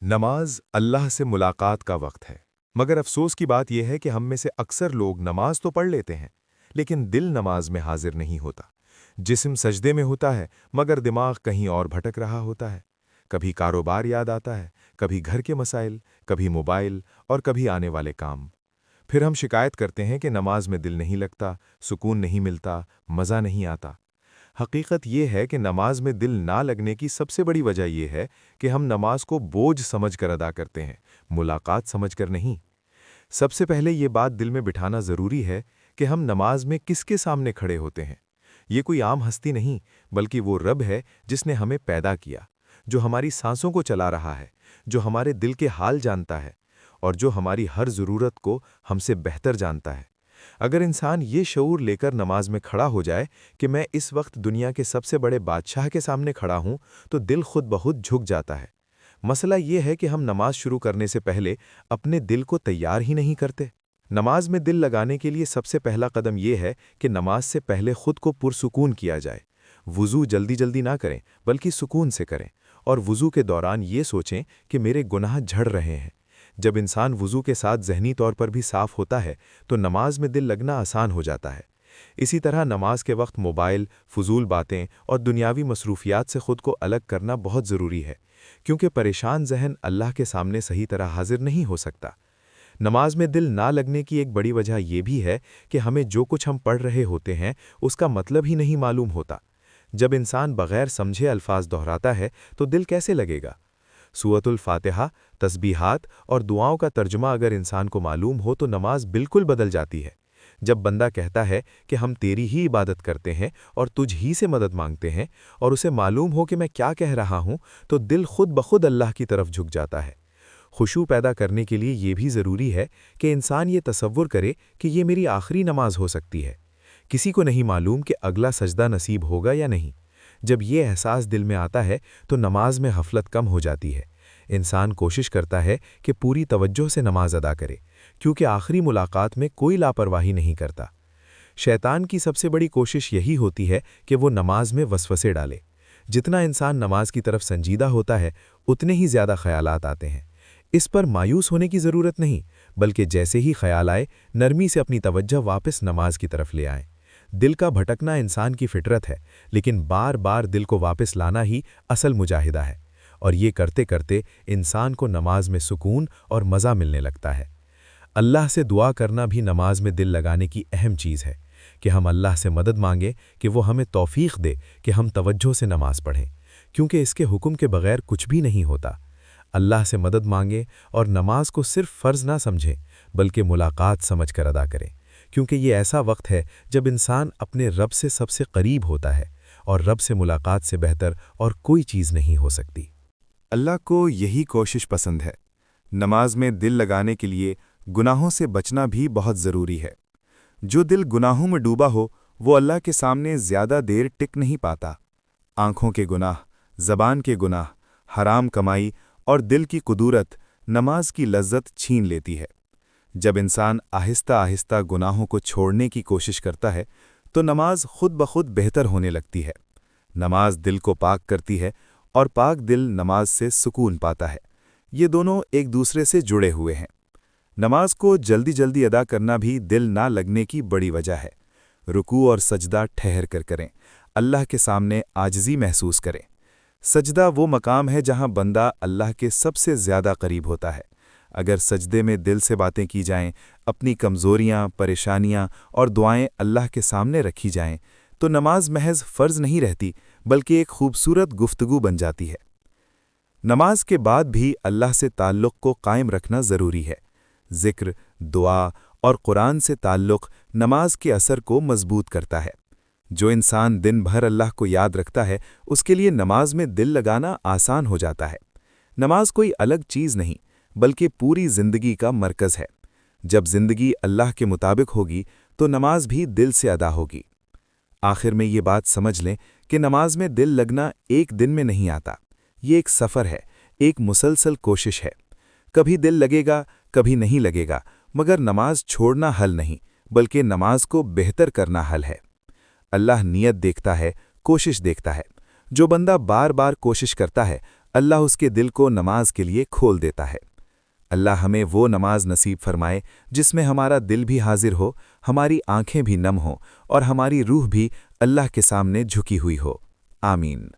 نماز اللہ سے ملاقات کا وقت ہے، مگر افسوس کی بات یہ ہے کہ ہم میں سے اکثر لوگ نماز تو پڑھ لیتے ہیں، لیکن دل نماز میں حاضر نہیں ہوتا۔ جسم سجدے میں ہوتا ہے، مگر دماغ کہیں اور بھٹک رہا ہوتا ہے۔ کبھی کاروبار یاد آتا ہے، کبھی گھر کے مسائل، کبھی موبائل اور کبھی آنے والے کام۔ پھر ہم شکایت کرتے ہیں کہ نماز میں دل نہیں لگتا، سکون نہیں ملتا، مزہ نہیں آتا۔ حقیقت یہ ہے کہ نماز میں دل نہ لگنے کی سب سے بڑی وجہ یہ ہے کہ ہم نماز کو بوجھ سمجھ کر ادا کرتے ہیں، ملاقات سمجھ کر نہیں۔ سب سے پہلے یہ بات دل میں بٹھانا ضروری ہے کہ ہم نماز میں کس کے سامنے کھڑے ہوتے ہیں۔ یہ کوئی عام ہستی نہیں، بلکہ وہ رب ہے جس نے ہمیں پیدا کیا، جو ہماری سانسوں کو چلا رہا ہے، جو ہمارے دل کے حال جانتا ہے، اور جو ہماری ہر ضرورت کو ہم سے بہتر جانتا ہے۔ اگر انسان یہ شعور لے کر نماز میں کھڑا ہو جائے کہ میں اس وقت دنیا کے سب سے بڑے بادشاہ کے سامنے کھڑا ہوں، تو دل خود بخود جھک جاتا ہے۔ مسئلہ یہ ہے کہ ہم نماز شروع کرنے سے پہلے اپنے دل کو تیار ہی نہیں کرتے۔ نماز میں دل لگانے کے لیے سب سے پہلا قدم یہ ہے کہ نماز سے پہلے خود کو پرسکون کیا جائے۔ وضو جلدی جلدی نہ کریں، بلکہ سکون سے کریں، اور وضو کے دوران یہ سوچیں کہ میرے گناہ جھڑ رہے ہیں۔ جب انسان وضو کے ساتھ ذہنی طور پر بھی صاف ہوتا ہے تو نماز میں دل لگنا آسان ہو جاتا ہے۔ اسی طرح نماز کے وقت موبائل، فضول باتیں اور دنیاوی مصروفیات سے خود کو الگ کرنا بہت ضروری ہے، کیونکہ پریشان ذہن اللہ کے سامنے صحیح طرح حاضر نہیں ہو سکتا۔ نماز میں دل نہ لگنے کی ایک بڑی وجہ یہ بھی ہے کہ ہمیں جو کچھ ہم پڑھ رہے ہوتے ہیں اس کا مطلب ہی نہیں معلوم ہوتا۔ جب انسان بغیر سمجھے الفاظ دہراتا ہے تو دل کیسے لگے گا؟ سورۃ الفاتحہ، تسبیحات اور دعاؤں کا ترجمہ اگر انسان کو معلوم ہو تو نماز بالکل بدل جاتی ہے۔ جب بندہ کہتا ہے کہ ہم تیری ہی عبادت کرتے ہیں اور تجھ ہی سے مدد مانگتے ہیں، اور اسے معلوم ہو کہ میں کیا کہہ رہا ہوں، تو دل خود بخود اللہ کی طرف جھک جاتا ہے۔ خشوع پیدا کرنے کے لیے یہ بھی ضروری ہے کہ انسان یہ تصور کرے کہ یہ میری آخری نماز ہو سکتی ہے۔ کسی کو نہیں معلوم کہ اگلا سجدہ نصیب ہوگا یا نہیں۔ جب یہ احساس دل میں آتا ہے تو نماز میں غفلت کم ہو جاتی ہے۔ انسان کوشش کرتا ہے کہ پوری توجہ سے نماز ادا کرے، کیونکہ آخری ملاقات میں کوئی لاپرواہی نہیں کرتا۔ شیطان کی سب سے بڑی کوشش یہی ہوتی ہے کہ وہ نماز میں وسوسے ڈالے۔ جتنا انسان نماز کی طرف سنجیدہ ہوتا ہے، اتنے ہی زیادہ خیالات آتے ہیں۔ اس پر مایوس ہونے کی ضرورت نہیں، بلکہ جیسے ہی خیال آئے، نرمی سے اپنی توجہ واپس نماز کی طرف لے آئیں۔ دل کا بھٹکنا انسان کی فطرت ہے، لیکن بار بار دل کو واپس لانا ہی اصل مجاہدہ ہے، اور یہ کرتے کرتے انسان کو نماز میں سکون اور مزہ ملنے لگتا ہے۔ اللہ سے دعا کرنا بھی نماز میں دل لگانے کی اہم چیز ہے، کہ ہم اللہ سے مدد مانگیں کہ وہ ہمیں توفیق دے کہ ہم توجہ سے نماز پڑھیں، کیونکہ اس کے حکم کے بغیر کچھ بھی نہیں ہوتا۔ اللہ سے مدد مانگیں اور نماز کو صرف فرض نہ سمجھیں، بلکہ ملاقات سمجھ کر ادا کریں، کیونکہ یہ ایسا وقت ہے جب انسان اپنے رب سے سب سے قریب ہوتا ہے، اور رب سے ملاقات سے بہتر اور کوئی چیز نہیں ہو سکتی۔ اللہ کو یہی کوشش پسند ہے۔ نماز میں دل لگانے کے لیے گناہوں سے بچنا بھی بہت ضروری ہے۔ جو دل گناہوں میں ڈوبا ہو وہ اللہ کے سامنے زیادہ دیر ٹک نہیں پاتا۔ آنکھوں کے گناہ، زبان کے گناہ، حرام کمائی اور دل کی قدورت نماز کی لذت چھین لیتی ہے۔ جب انسان آہستہ آہستہ گناہوں کو چھوڑنے کی کوشش کرتا ہے تو نماز خود بخود بہتر ہونے لگتی ہے۔ نماز دل کو پاک کرتی ہے، اور پاک دل نماز سے سکون پاتا ہے۔ یہ دونوں ایک دوسرے سے جڑے ہوئے ہیں۔ نماز کو جلدی جلدی ادا کرنا بھی دل نہ لگنے کی بڑی وجہ ہے۔ رکوع اور سجدہ ٹھہر کر کریں، اللہ کے سامنے عاجزی محسوس کریں۔ سجدہ وہ مقام ہے جہاں بندہ اللہ کے سب سے زیادہ قریب ہوتا ہے۔ اگر سجدے میں دل سے باتیں کی جائیں، اپنی کمزوریاں، پریشانیاں اور دعائیں اللہ کے سامنے رکھی جائیں، تو نماز محض فرض نہیں رہتی، بلکہ ایک خوبصورت گفتگو بن جاتی ہے۔ نماز کے بعد بھی اللہ سے تعلق کو قائم رکھنا ضروری ہے۔ ذکر، دعا اور قرآن سے تعلق نماز کے اثر کو مضبوط کرتا ہے۔ جو انسان دن بھر اللہ کو یاد رکھتا ہے، اس کے لیے نماز میں دل لگانا آسان ہو جاتا ہے۔ نماز کوئی الگ چیز نہیں، بلکہ پوری زندگی کا مرکز ہے۔ جب زندگی اللہ کے مطابق ہوگی تو نماز بھی دل سے ادا ہوگی۔ آخر میں یہ بات سمجھ لیں کہ نماز میں دل لگنا ایک دن میں نہیں آتا۔ یہ ایک سفر ہے، ایک مسلسل کوشش ہے۔ کبھی دل لگے گا، کبھی نہیں لگے گا، مگر نماز چھوڑنا حل نہیں، بلکہ نماز کو بہتر کرنا حل ہے۔ اللہ نیت دیکھتا ہے، کوشش دیکھتا ہے۔ جو بندہ بار بار کوشش کرتا ہے، اللہ اس کے دل کو نماز کے لیے کھول دیتا ہے۔ اللہ ہمیں وہ نماز نصیب فرمائے جس میں ہمارا دل بھی حاضر ہو، ہماری آنکھیں بھی نم ہوں اور ہماری روح بھی اللہ کے سامنے جھکی ہوئی ہو۔ آمین۔